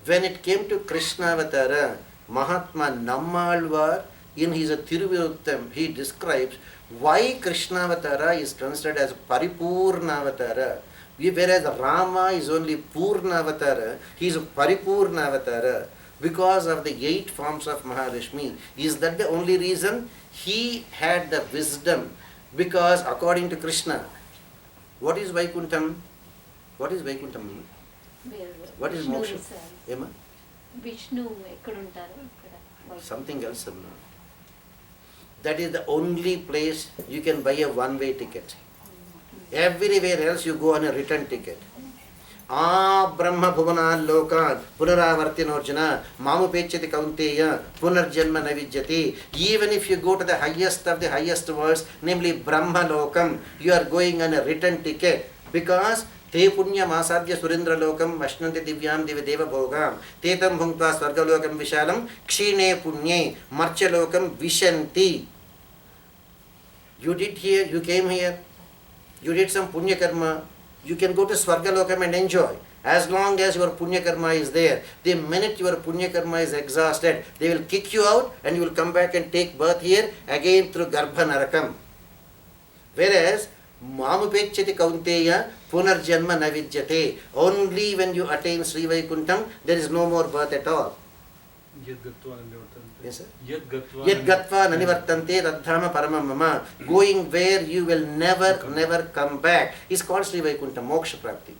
When it came to Krishna Avatara, Mahatma Nammalvar in his Thiruviruttam, he describes why Krishna Avatara is considered as Paripurna Avatara. Whereas Rama is only Purna Avatara, he is Paripurna Avatara because of the 8 forms of Mahalakshmi. Is that the only reason? He had the wisdom, because according to Krishna, what is Vaikuntham? What is Vaikuntham? What is Moksha? Emma? Vishnu ekkaduntaru? Something else. That is the only place you can buy a one-way ticket. Everywhere else you go on a return ticket. Brahma bhuvana lokan punaravartinorjana mamupechati kaunteya punarjanma navidyati. Even if you go to the highest of the highest worlds, namely Brahma lokam, you are going on a return ticket, because te punya masadya surindra lokam ashnanti divyam divadeva bhogam tetam bhunkta swarga lokam vishalam kshine punye marcha lokam vishanti. You did here, you came here, you did some punya karma, you can go to Swarga Lokam and enjoy. As long as your punya karma is there. The minute your punya karma is exhausted, they will kick you out and you will come back and take birth here again through Garbha Narakam. Whereas, Mamupechati Kaunteya Punarjanma Navidyate. Only when you attain Sri Vaikuntham, there is no more birth at all. Yes, sir. Yad gatva nanivartante radhama paramam mama. Going where you will never come back is called Sri Vaikuntham, Moksha Prapti.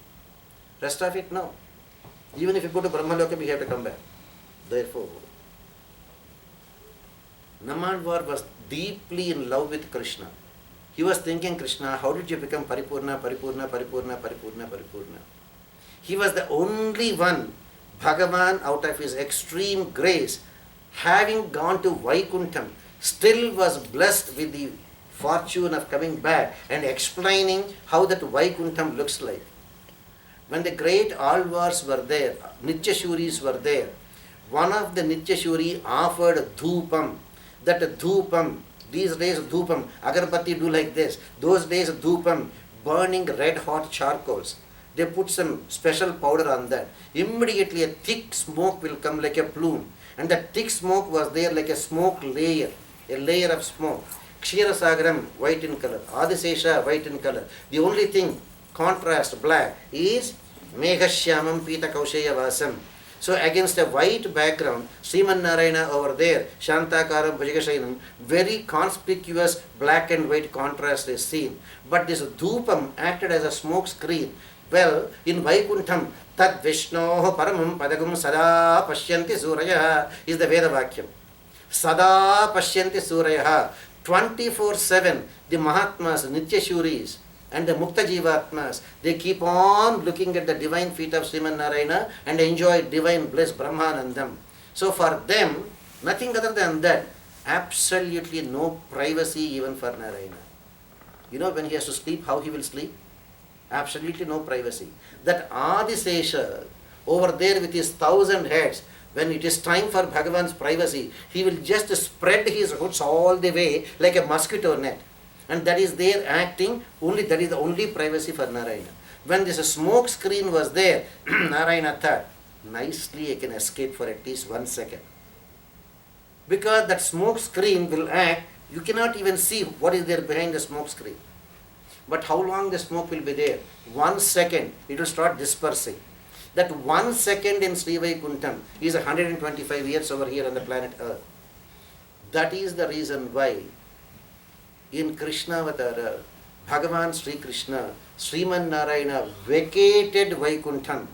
Rest of it, no. Even if you go to Brahmaloka, we have to come back. Therefore, Nammalvar was deeply in love with Krishna. He was thinking, Krishna, how did you become Paripurna, Paripurna, Paripurna, Paripurna, Paripurna? He was the only one, Bhagavan, out of his extreme grace, having gone to Vaikuntham, still was blessed with the fortune of coming back and explaining how that Vaikuntham looks like. When the great Alvars were there, Nityashuris were there, one of the Nityashuri offered dhupam. That dhupam, these days dhupam, agarbatti do like this. Those days dhupam, burning red hot charcoals. They put some special powder on that. Immediately a thick smoke will come like a plume. And that thick smoke was there like a smoke layer, a layer of smoke. Kshirasagaram, white in color. Adisesha, white in color. The only thing, contrast, black, is Meghashyamam Pita Kausheya Vasam. So against a white background, Sriman Narayana over there, Shantakaram Bhujagashainam, very conspicuous black and white contrast is seen. But this dhupam acted as a smoke screen. Well, in Vaikuntham, Tad Vishnoho Paramam Padagum Sada Pashyanti Suraya is the Veda Vakyam. Sada Pashyanti Suraya. 24/7, the Mahatmas, Nityashuris, and the Mukta Jivatmas, they keep on looking at the divine feet of Sriman Narayana and enjoy divine bliss, Brahmanandam. So for them, nothing other than that, absolutely no privacy even for Narayana. You know, when he has to sleep, how he will sleep? Absolutely no privacy. That Adisesha, over there with his 1,000 heads, when it is time for Bhagavan's privacy, he will just spread his hoods all the way like a mosquito net. And that is there acting, only that is the only privacy for Narayana. When this smoke screen was there, Narayana thought, nicely I can escape for at least 1 second. Because that smoke screen will act, you cannot even see what is there behind the smoke screen. But how long the smoke will be there? 1 second, it will start dispersing. That 1 second in Sri Vaikuntham is 125 years over here on the planet Earth. That is the reason why in Krishna Avatara, Bhagavan SriKrishna, Sriman Narayana vacated Vaikuntham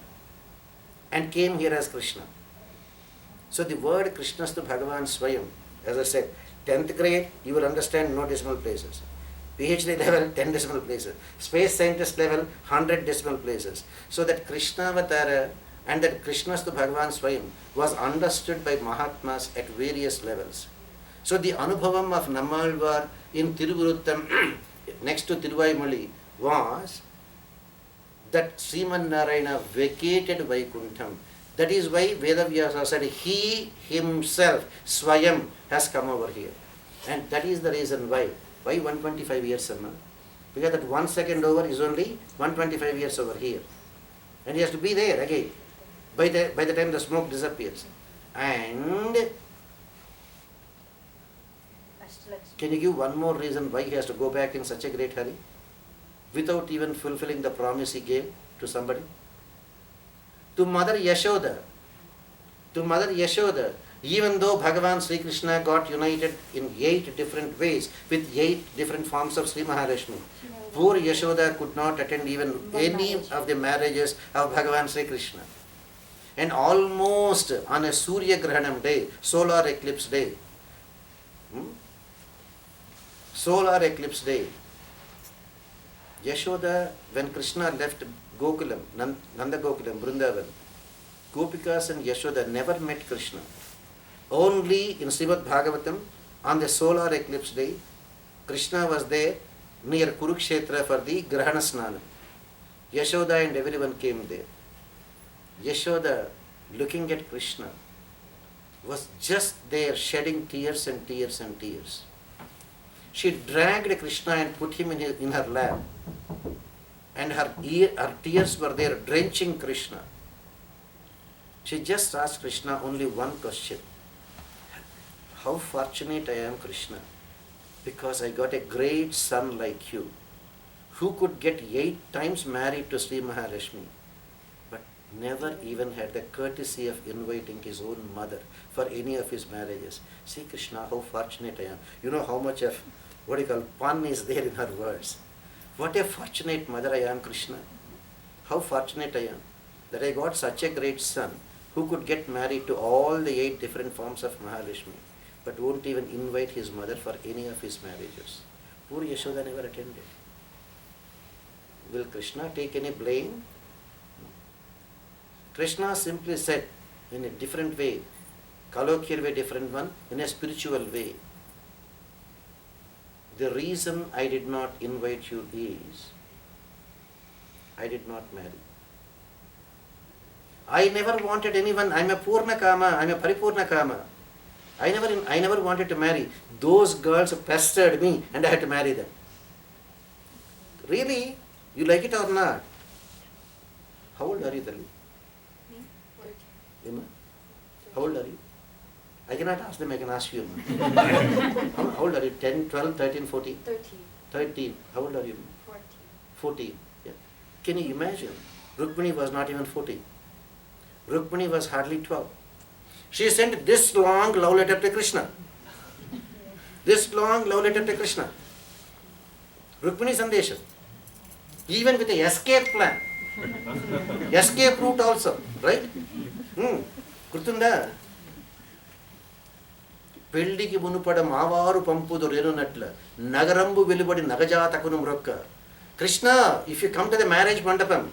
and came here as Krishna. So the word Krishnastu Bhagavan Swayam, as I said, 10th grade, you will understand no decimal places. PhD level, 10 decimal places. Space scientist level, 100 decimal places. So that Krishna Avatara and that Krishnastu Bhagavan Swayam was understood by Mahatmas at various levels. So the Anubhavam of Nammalvar in Tiruvuruttam next to Tiruvaimali was that Sriman Narayana vacated Vaikuntham. That is why Vedavyasa said he himself, Swayam, has come over here. And that is the reason why. Why 125 years, Amma? Because that 1 second over is only 125 years over here. And he has to be there again. by the time the smoke disappears. And can you give one more reason why he has to go back in such a great hurry without even fulfilling the promise he gave to somebody? To Mother Yashoda, even though Bhagavan Sri Krishna got united in 8 different ways with 8 different forms of Sri Maharashmi, poor Yashoda could not attend even any of the marriages of Bhagavan Sri Krishna. And almost on a Surya Grahanam day, solar eclipse day, Yashoda, when Krishna left Gokulam, Nanda Gokulam, Vrindavan, Gopikas and Yashoda never met Krishna. Only in Srimad Bhagavatam, on the solar eclipse day, Krishna was there near Kurukshetra for the Grahana Snana. Yashoda and everyone came there. Yashoda, looking at Krishna, was just there shedding tears and tears and tears. She dragged Krishna and put him in her lap. And her tears were there drenching Krishna. She just asked Krishna only one question. How fortunate I am, Krishna, because I got a great son like you, who could get 8 times married to Sri Maharashmi, but never even had the courtesy of inviting his own mother for any of his marriages. See, Krishna, how fortunate I am. You know how much of pun is there in her words. What a fortunate mother I am, Krishna. How fortunate I am that I got such a great son who could get married to all the 8 different forms of Mahalakshmi, but won't even invite his mother for any of his marriages. Poor Yashoda never attended. Will Krishna take any blame? Krishna simply said in a different way, colloquial way, different one, in a spiritual way. The reason I did not invite you is, I did not marry. I never wanted anyone. I'm a Purna Kama, I'm a Paripurna Kama. I never wanted to marry. Those girls pestered me and I had to marry them. Really? You like it or not? How old are you, Tali? Emma? How old are you? I cannot ask them, I can ask you. How old are you? 10, 12, 13, 14? 13. 13. How old are you? 14. 14. Yeah. Can you imagine? Rukmini was not even 14. Rukmini was hardly 12. She sent this long love letter to Krishna. This long love letter to Krishna. Rukmini Sandesha. Even with a escape plan. Escape route also. Right? Kurtunda. పెళ్లికి మునుపడ మావారు పంపుదు రేనునట్ల నగరంబు వెలుబడి నగజాతకును మ్రొక్క. Krishna, if you come to the marriage mandapam,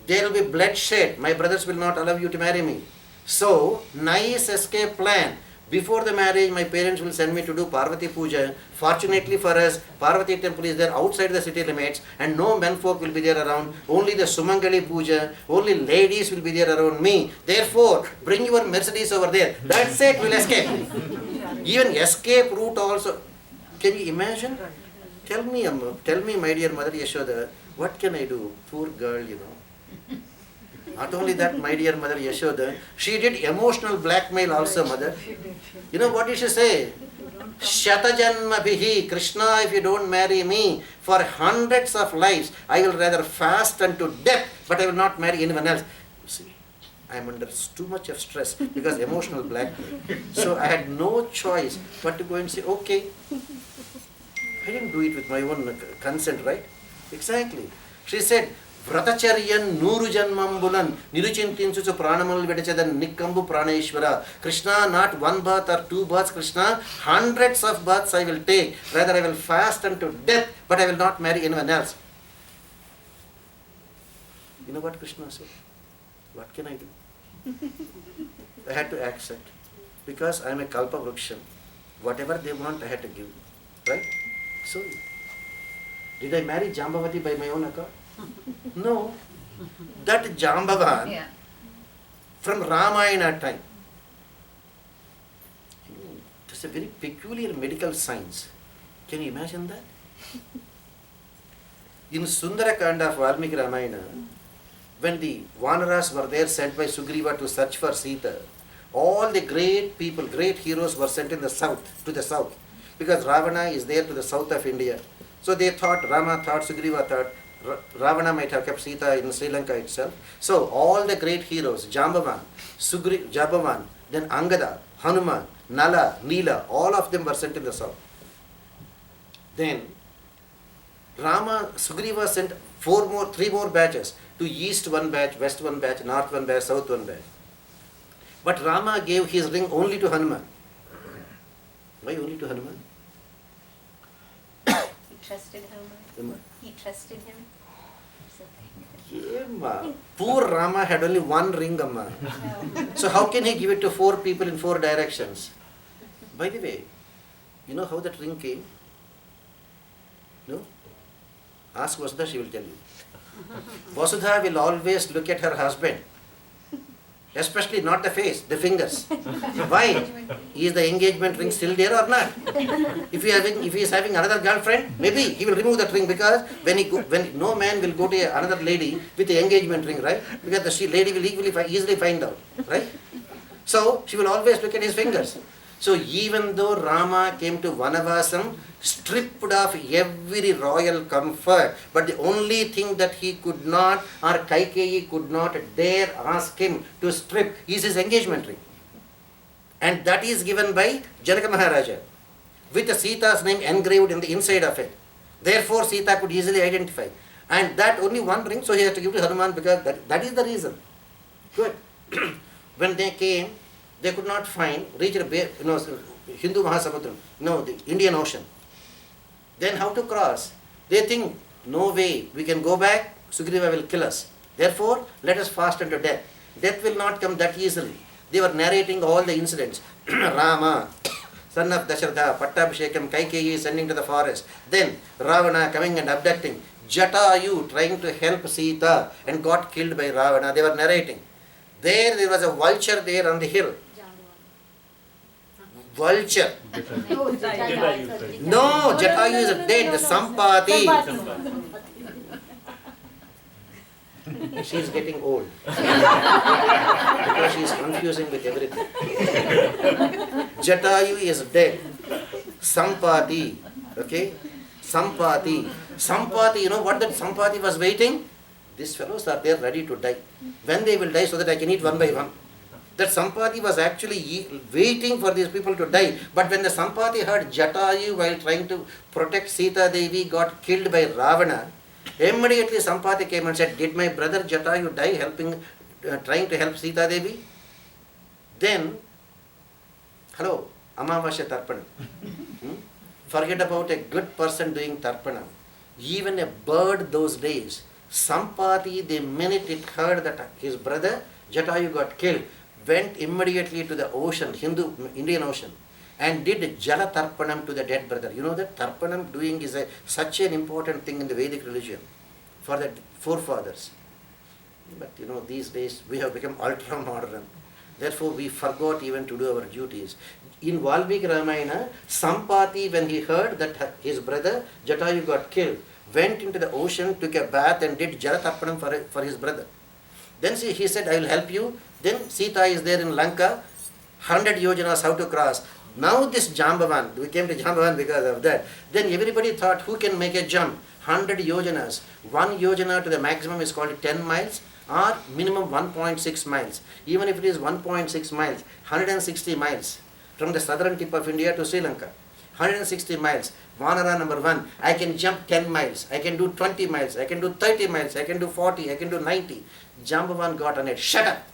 there will be bloodshed. My brothers will not allow you to marry me. So, nice escape plan. Before the marriage, my parents will send me to do Parvati Puja. Fortunately for us, Parvati temple is there outside the city limits and no menfolk will be there around. Only the Sumangali Puja, only ladies will be there around me. Therefore, bring your Mercedes over there. That's it, we'll escape. Even escape route also. Can you imagine? Tell me, my dear mother Yashoda, what can I do? Poor girl, you know. Not only that, my dear mother Yashoda, she did emotional blackmail also, mother. You know what did she say? Shatajanma bihi, Krishna, if you don't marry me, for hundreds of lives, I will rather fast unto death, but I will not marry anyone else. See, I am under too much of stress because emotional blackmail. So I had no choice but to go and say, okay. I didn't do it with my own consent, right? Exactly. She said, Vratacharyan Nuru Janmambulan Niruchintinsu Pranamal Vedachadan Nikambu Praneshwara. Krishna, not one birth or 2 births, Krishna, hundreds of births I will take. Rather I will fast unto death, but I will not marry anyone else. You know what Krishna said? What can I do? I had to accept. Because I am a Kalpa Vriksha. Whatever they want, I had to give. Right? So, did I marry Jambavati by my own accord? No. That Jambavan from Ramayana time. It is a very peculiar medical science. Can you imagine that? In Sundarakanda of Valmiki Ramayana, when the Vanaras were there sent by Sugriva to search for Sita, all the great people, great heroes were sent in the south, to the south. Because Ravana is there to the south of India. So they thought, Rama thought, Sugriva thought, Ravana might have kept Sita in Sri Lanka itself. So all the great heroes, Jambavan, Jabavan, then Angada, Hanuman, Nala, Neela, all of them were sent in the south. Then Sugriva sent three more batches, to east one batch, west one batch, north one batch, south one batch. But Rama gave his ring only to Hanuman. Why only to Hanuman? He trusted him. He trusted him. Poor Rama had only one ring, Amma. So how can he give it to 4 people in 4 directions? By the way, you know how that ring came? No? Ask Vasudha, she will tell you. Vasudha will always look at her husband, especially not the face, the fingers. Why? Is the engagement ring still there or not? If he is having another girlfriend, maybe he will remove that ring, because when no man will go to another lady with the engagement ring, right? Because the lady will easily find out, right? So she will always look at his fingers. So even though Rama came to Vanavasam, stripped of every royal comfort, but the only thing that he could not, or Kaikeyi could not dare ask him to strip, is his engagement ring. And that is given by Janaka Maharaja, with Sita's name engraved in the inside of it. Therefore Sita could easily identify. And that only one ring, so he has to give to Hanuman, because that is the reason. Good. When they came, they could not reach Hindu Mahasamudra, the Indian Ocean. Then how to cross? They think, no way, we can go back, Sugriva will kill us. Therefore, let us fast unto death. Death will not come that easily. They were narrating all the incidents. Rama, son of Dasharatha, Pattabhishekam, Kaikeyi sending to the forest. Then Ravana coming and abducting. Jatayu trying to help Sita and got killed by Ravana. They were narrating. There was a vulture there on the hill. Vulture. No, Jatayu is dead. Sampati. She is getting old. Because she is confusing with everything. Jatayu is dead. Sampati. Okay? Sampati. Sampati, you know what that Sampati was waiting? These fellows are there ready to die. When they will die, so that I can eat one by one. That Sampati was actually waiting for these people to die. But when the Sampati heard Jatayu, while trying to protect Sita Devi, got killed by Ravana, immediately Sampati came and said, did my brother Jatayu die trying to help Sita Devi? Then, hello, Amavasya Tarpanam. Forget about a good person doing Tarpanam. Even a bird those days, Sampati, the minute it heard that his brother Jatayu got killed, went immediately to the ocean, Indian Ocean, and did Jala Tarpanam to the dead brother. You know that Tarpanam doing is such an important thing in the Vedic religion for the forefathers. But these days we have become ultra modern. Therefore we forgot even to do our duties. In Valmiki Ramayana, Sampati, when he heard that his brother Jatayu got killed, went into the ocean, took a bath and did Jala Tarpanam for his brother. Then he said, I will help you. Then Sita is there in Lanka, 100 yojanas how to cross. Now this Jambavan, we came to Jambavan because of that. Then everybody thought, who can make a jump? 100 yojanas. 1 yojana to the maximum is called 10 miles or minimum 1.6 miles. Even if it is 1.6 miles, 160 miles from the southern tip of India to Sri Lanka. 160 miles. Vanara number 1. I can jump 10 miles. I can do 20 miles. I can do 30 miles. I can do 40. I can do 90. Jambavan got on it. Shut up.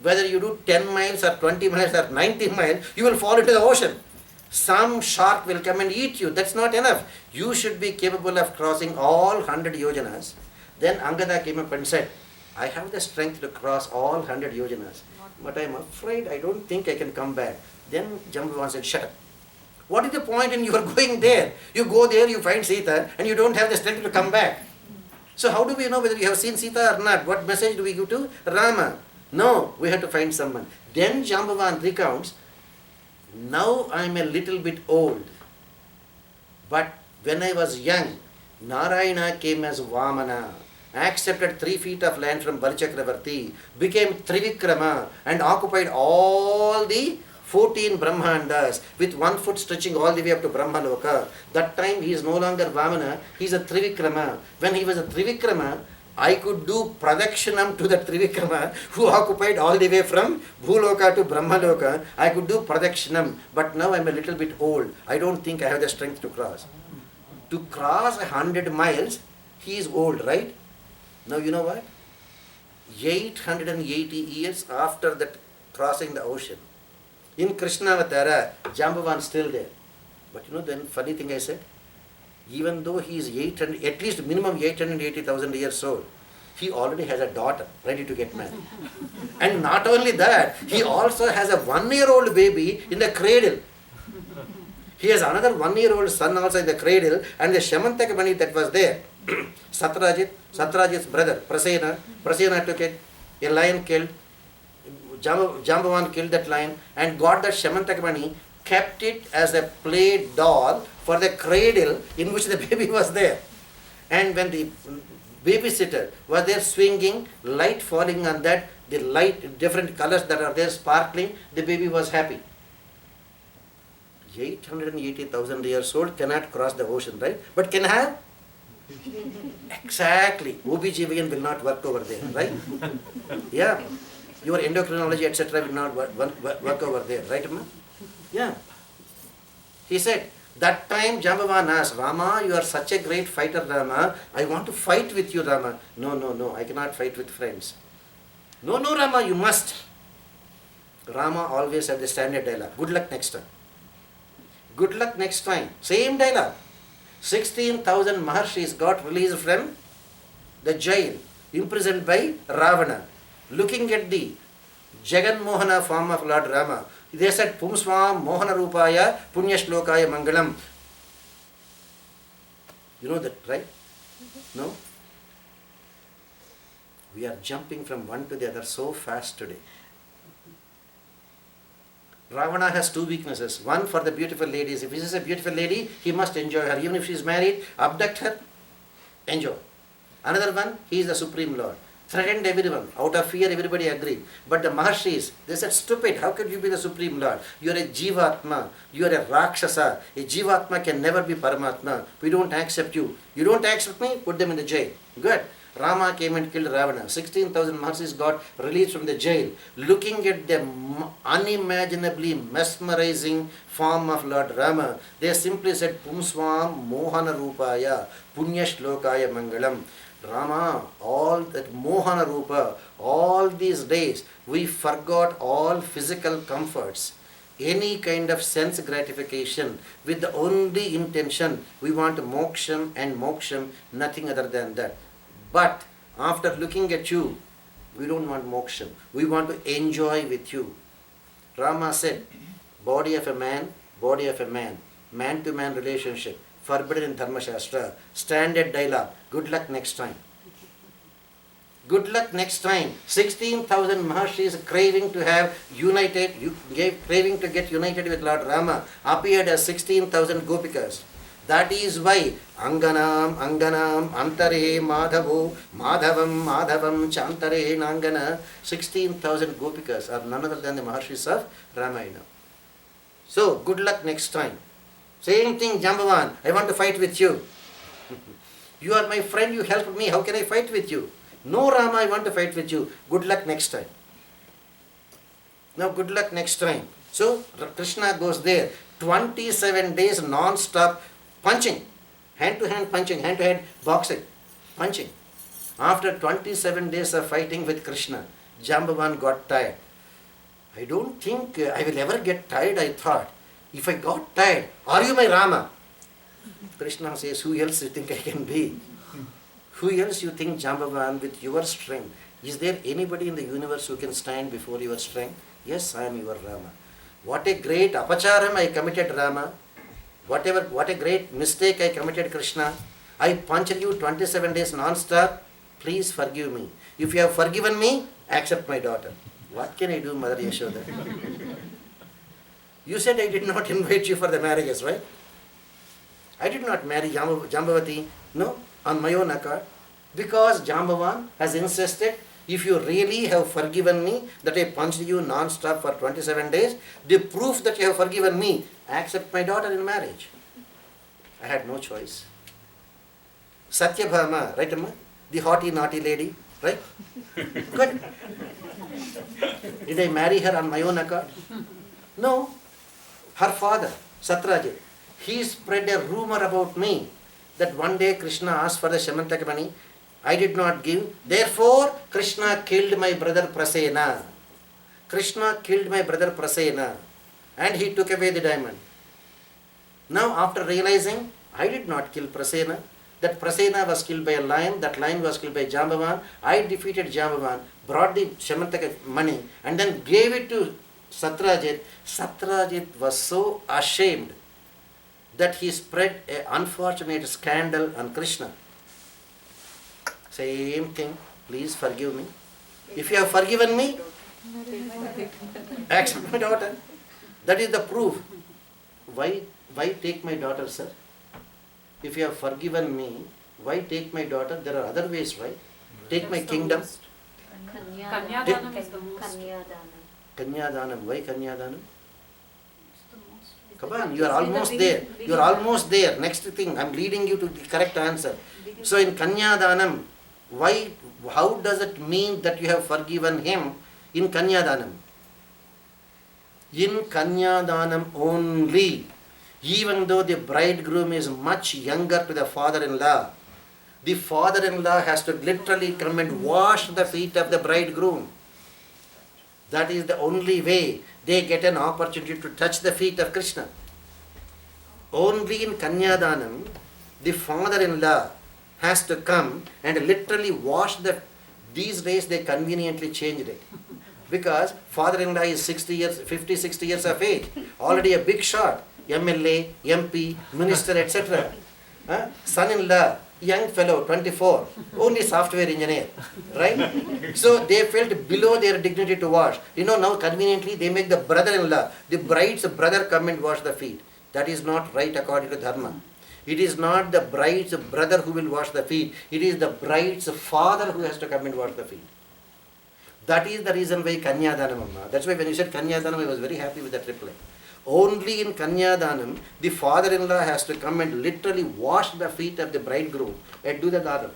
Whether you do 10 miles or 20 miles or 90 miles, you will fall into the ocean. Some shark will come and eat you. That's not enough. You should be capable of crossing all 100 yojanas. Then Angada came up and said, I have the strength to cross all 100 yojanas. But I am afraid I don't think I can come back. Then Jambavan said, shut up. What is the point in your going there? You go there, you find Sita, and you don't have the strength to come back. So how do we know whether you have seen Sita or not? What message do we give to Rama? No, we have to find someone. Then Jambavan recounts, now I am a little bit old. But when I was young, Narayana came as Vamana. accepted 3 feet of land from Balichakravarti, became Trivikrama and occupied all the 14 Brahmandas with 1 foot stretching all the way up to Brahmaloka. That time he is no longer Vamana, he is a Trivikrama. When he was a Trivikrama, I could do Pradakshinam to the Trivikrama who occupied all the way from Bhuloka to Brahmaloka. I could do Pradakshinam, but now I am a little bit old. I don't think I have the strength to cross. To cross 100 miles, he is old, right? Now you know what? 880 years after that crossing the ocean, in Krishnavatara, Jambavan is still there. But you know the funny thing I said? Even though he is 800, at least minimum 880,000 years old, he already has a daughter ready to get married. And not only that, he also has a 1-year-old baby in the cradle. He has another 1-year-old son also in the cradle, and the Shamantakamani that was there, Satrajit's brother, Prasena took it, a lion killed, Jambavan killed that lion and got that Shamantakamani, kept it as a play doll for the cradle in which the baby was there. And when the babysitter was there swinging, light falling on that, the light, different colors that are there sparkling, the baby was happy. 880,000 years old cannot cross the ocean, right? But can have? Exactly. OBGYN will not work over there, right? Yeah. Your endocrinology, etc. will not work over there, right, Amma? Yeah. He said, that time Jambavan asked, Rama, you are such a great fighter, Rama. I want to fight with you, Rama. No, I cannot fight with friends. No, Rama, you must. Rama always had the standard dialogue. Good luck next time. Good luck next time. Same dialogue. 16,000 Maharshis got released from the jail, imprisoned by Ravana. Looking at the Jagan Mohana form of Lord Rama, they said, Pumsvam Mohana Rupaya Punyashlokaya Mangalam. You know that, right? No? We are jumping from one to the other so fast today. Ravana has 2 weaknesses. One, for the beautiful ladies. If he is a beautiful lady, he must enjoy her. Even if she is married, abduct her, enjoy. Another one, he is the Supreme Lord. Threatened everyone. Out of fear, everybody agreed. But the Maharshis, they said, stupid, how could you be the Supreme Lord? You are a Jivatma. You are a Rakshasa. A Jivatma can never be Paramatma. We don't accept you. You don't accept me? Put them in the jail. Good. Rama came and killed Ravana. 16,000 Maharshis got released from the jail. Looking at the unimaginably mesmerizing form of Lord Rama, they simply said, Pumsvam Mohana Rupaya Punyashlokaya Mangalam. Rama, all that Mohana Rupa, all these days, we forgot all physical comforts, any kind of sense gratification, with the only intention, we want moksham and moksham, nothing other than that. But after looking at you, we don't want moksham, we want to enjoy with you. Rama said, body of a man, man-to-man relationship, forbidden in Dharma Shastra, standard dialogue, good luck next time. Good luck next time. 16,000 Maharshis craving to have united, craving to get united with Lord Rama, appeared as 16,000 Gopikas. That is why Anganam, Antare, Madhavam, Chantare, Nangana, 16,000 Gopikas are none other than the Maharshis of Ramayana. So, good luck next time. Same thing, Jambavan, I want to fight with you. You are my friend, you helped me, how can I fight with you? No, Rama, I want to fight with you. Good luck next time. Now, good luck next time. So, Krishna goes there. 27 days non-stop punching. Hand-to-hand punching, hand-to-hand boxing, punching. After 27 days of fighting with Krishna, Jambavan got tired. I don't think I will ever get tired, I thought. If I got tired, are you my Rama? Krishna says, who else do you think I can be? Who else you think, Jambavan, with your strength? Is there anybody in the universe who can stand before your strength? Yes, I am your Rama. What a great apacharam I committed, Rama. What a great mistake I committed, Krishna. I punched you 27 days non-stop. Please forgive me. If you have forgiven me, accept my daughter. What can I do, Mother Yashoda? You said I did not invite you for the marriages, right? I did not marry Jambavati, no, on my own account. Because Jambavan has insisted, if you really have forgiven me, that I punched you non-stop for 27 days, the proof that you have forgiven me, accept my daughter in marriage. I had no choice. Satyabhama, right Amma? The haughty, naughty lady, right? Good. Did I marry her on my own accord? No. Her father, Satrajit, he spread a rumor about me that one day Krishna asked for the Shamantaka money. I did not give. Therefore, Krishna killed my brother Prasena. Krishna killed my brother Prasena. And he took away the diamond. Now, after realizing, I did not kill Prasena. That Prasena was killed by a lion. That lion was killed by Jambavan. I defeated Jambavan, brought the Shamantaka money, and then gave it to Satrajit. Satrajit was so ashamed that he spread an unfortunate scandal on Krishna. Same thing, please forgive me. If you have forgiven me, accept my daughter. That is the proof. Why take my daughter, sir? If you have forgiven me, why take my daughter? There are other ways, right? Take my kingdom. Kanyadanam is the most. Kanyadanam. Why Kanyadanam? Come on, you are almost there. You are almost there. Next thing, I am leading you to the correct answer. So in Kanyadanam, how does it mean that you have forgiven him in Kanyadanam? In Kanyadanam only, even though the bridegroom is much younger to the father-in-law, the father-in-law has to literally come and wash the feet of the bridegroom. That is the only way they get an opportunity to touch the feet of Krishna. Only in Kanyadanam, the father-in-law has to come and literally wash the... These days they conveniently changed it. Because father-in-law is 50, 60 years of age. Already a big shot. MLA, MP, minister, etc. Son-in-law, young fellow, 24, only software engineer, right? So they felt below their dignity to wash. Now conveniently they make the brother-in-law, the bride's brother, come and wash the feet. That is not right according to Dharma. It is not the bride's brother who will wash the feet. It is the bride's father who has to come and wash the feet. That is the reason why Kanyadanam. That's why when you said Kanyadanam, I was very happy with that reply. Only in Kanyadanam, the father-in-law has to come and literally wash the feet of the bridegroom and do the dhanam.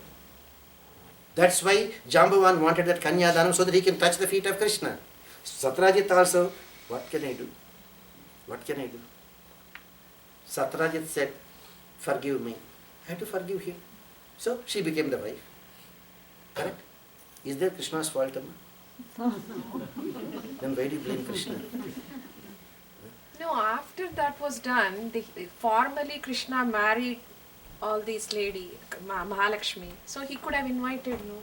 That's why Jambavan wanted that Kanyadanam so that he can touch the feet of Krishna. Satrajit also, what can I do? What can I do? Satrajit said, forgive me. I had to forgive him. So she became the wife. Correct? Is there Krishna's fault, Amma? Then why do you blame Krishna? No, after that was done, formally Krishna married all these lady, Mahalakshmi. So he could have invited, no?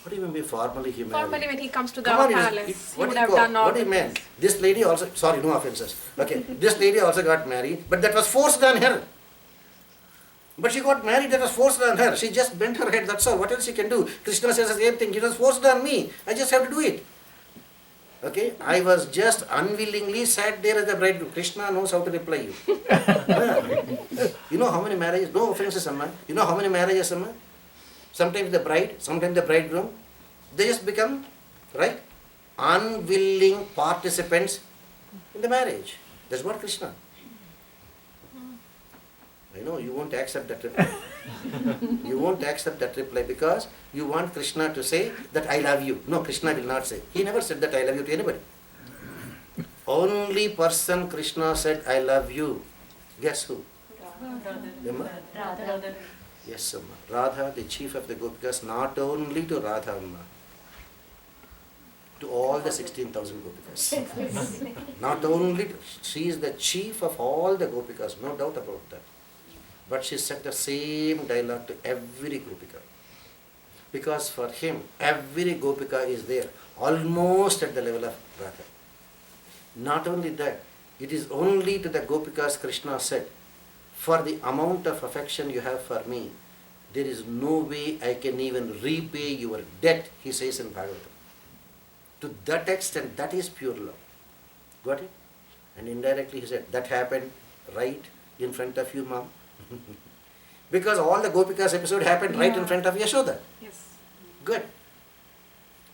What do you mean by formally he married? Formally when he comes to the Come on, palace, he what would do you have call- done all What do you mean? This lady also, sorry, no offenses. Okay, this lady also got married, but that was forced on her. But she got married, that was forced on her. She just bent her head, that's all. What else she can do? Krishna says the same thing, it was forced on me. I just have to do it. Okay, I was just unwillingly sat there as the bridegroom. Krishna knows how to reply you. You know how many marriages, no offenses, Amma. You know how many marriages, Amma? Sometimes the bride, sometimes the bridegroom, they just become, right, unwilling participants in the marriage. That's what Krishna. I know you won't accept that reply. You won't accept that reply because you want Krishna to say that I love you. No, Krishna will not say. He never said that I love you to anybody. Only person Krishna said I love you. Guess who? Amma? Radha. Yes, Amma. Radha, the chief of the Gopikas, not only to Radha Amma, to all the 16,000 Gopikas. Not only, she is the chief of all the Gopikas, no doubt about that. But she said the same dialogue to every Gopika. Because for him, every Gopika is there, almost at the level of Radha. Not only that, it is only to the Gopikas Krishna said, for the amount of affection you have for me, there is no way I can even repay your debt, he says in Bhagavatam. To that extent, that is pure love. Got it? And indirectly he said, that happened right in front of you, Mom. Because all the Gopikas episode happened right in Yeah. front of Yashoda. Yes. Good.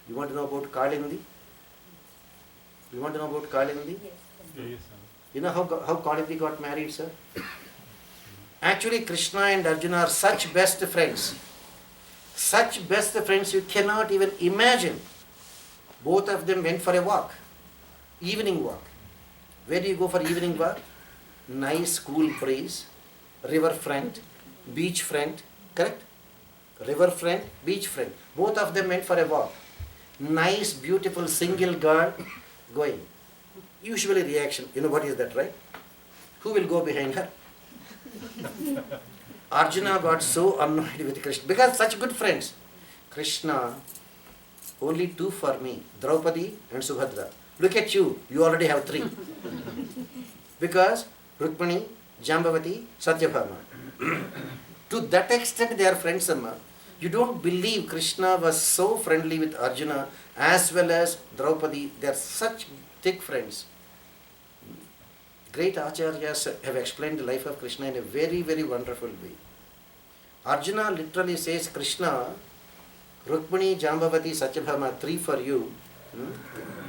You want to know about Kalindi? You want to know about Kalindi? Yes. You know how Kalindi got married, sir? Actually, Krishna and Arjuna are such best friends. Such best friends you cannot even imagine. Both of them went for a walk. Evening walk. Where do you go for evening walk? Nice cool breeze, river front, beach front, correct? River front, beach front. Both of them went for a walk. Nice, beautiful single girl going. Usually reaction, you know what is that, right? Who will go behind her? Arjuna got so annoyed with Krishna because such good friends. Krishna, only two for me, Draupadi and Subhadra. Look at you, you already have three. Because Rukmani, Jambavati, Satyabhama. To that extent they are friends, Amma. You don't believe Krishna was so friendly with Arjuna as well as Draupadi. They are such thick friends. Great Acharyas have explained the life of Krishna in a very, very wonderful way. Arjuna literally says, Krishna, Rukmani, Jambavati, Satyabhama, three for you.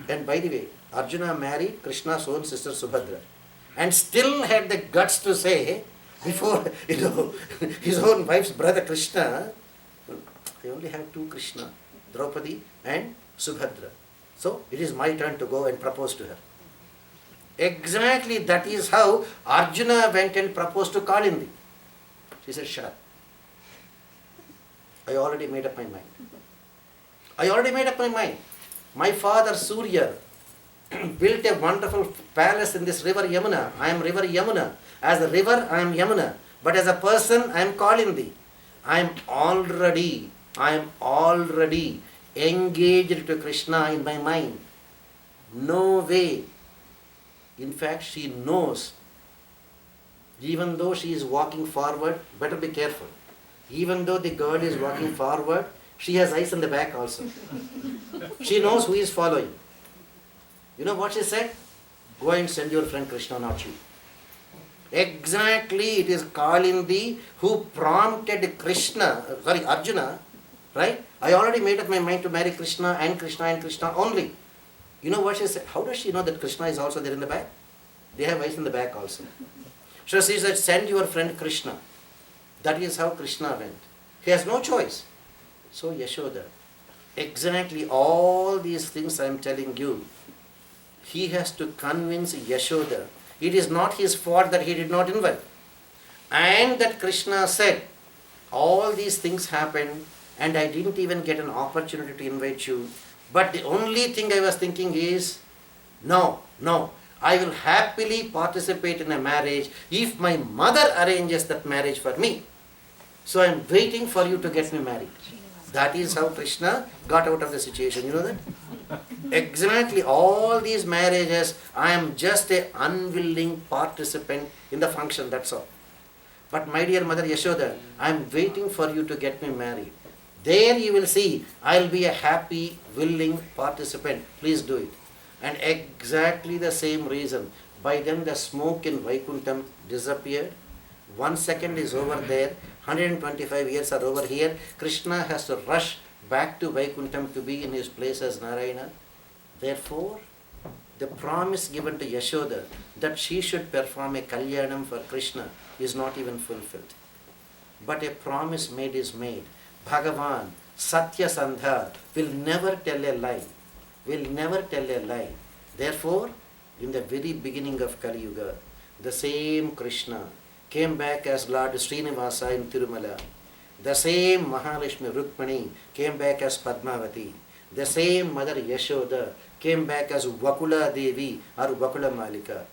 And by the way, Arjuna married Krishna's own sister Subhadra. And still had the guts to say, before his own wife's brother Krishna, I only have two Krishna, Draupadi and Subhadra. So it is my turn to go and propose to her. Exactly that is how Arjuna went and proposed to Kalindi. She said, shut up. I already made up my mind. I already made up my mind. My father Surya built a wonderful palace in this river Yamuna. I am river Yamuna. As a river, I am Yamuna. But as a person, I am Kalindi. I am already engaged to Krishna in my mind. No way. In fact, she knows, even though she is walking forward, better be careful. Even though the girl is walking forward, she has eyes in the back also. She knows who is following. You know what she said? Go and send your friend Krishna, not you. Exactly, it is Kalindi who prompted Arjuna, right? I already made up my mind to marry Krishna and Krishna and Krishna only. You know what she said? How does she know that Krishna is also there in the back? They have eyes in the back also. So she said, send your friend Krishna. That is how Krishna went. He has no choice. So Yashoda, exactly all these things I am telling you, he has to convince Yashoda. It is not his fault that he did not invite. And that Krishna said, all these things happened and I didn't even get an opportunity to invite you. But the only thing I was thinking is, no, I will happily participate in a marriage if my mother arranges that marriage for me. So I am waiting for you to get me married. That is how Krishna got out of the situation. You know that? Exactly all these marriages, I am just an unwilling participant in the function, that's all. But my dear mother Yashoda, I am waiting for you to get me married. There you will see, I will be a happy, willing participant. Please do it. And exactly the same reason. By then the smoke in Vaikuntham disappeared. 1 second is over there. 125 years are over here. Krishna has to rush back to Vaikuntham to be in his place as Narayana. Therefore, the promise given to Yashoda that she should perform a Kalyanam for Krishna is not even fulfilled. But a promise made is made. Bhagavan, Satya Sandha, will never tell a lie. Will never tell a lie. Therefore, in the very beginning of Kali Yuga, the same Krishna came back as Lord Srinivasa in Tirumala. The same Mahalakshmi Rukmani came back as Padmavati. The same Mother Yashoda came back as Vakula Devi or Vakula Malika.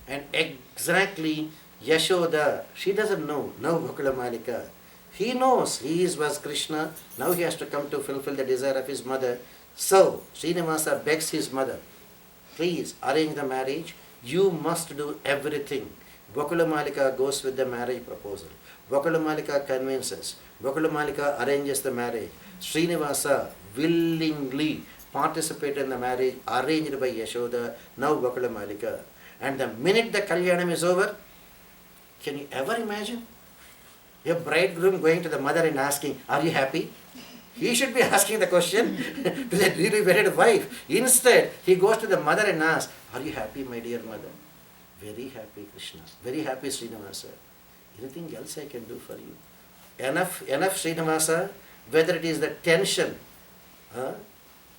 And exactly Yashoda, she doesn't know, now Vakula Malika. He knows he was Krishna, now he has to come to fulfill the desire of his mother. So, Srinivasa begs his mother, please arrange the marriage, you must do everything. Vakula Malika goes with the marriage proposal. Vakula Malika convinces. Vakula Malika arranges the marriage. Srinivasa willingly participated in the marriage arranged by Yashoda, now Vakula Malika. And the minute the Kalyanam is over, can you ever imagine? A bridegroom going to the mother and asking, are you happy? He should be asking the question to the newly wedded wife. Instead, he goes to the mother and asks, are you happy, my dear mother? Very happy, Krishna. Very happy, Srinivasa. Anything else I can do for you? Enough, Srinivasa, whether it is the tension,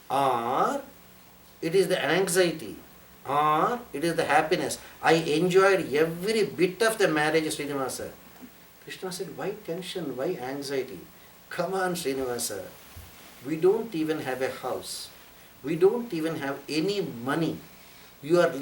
or it is the anxiety, or it is the happiness. I enjoyed every bit of the marriage, Srinivasa. Krishna said, why tension, why anxiety? Come on, Srinivasa. We don't even have a house. We don't even have any money. You are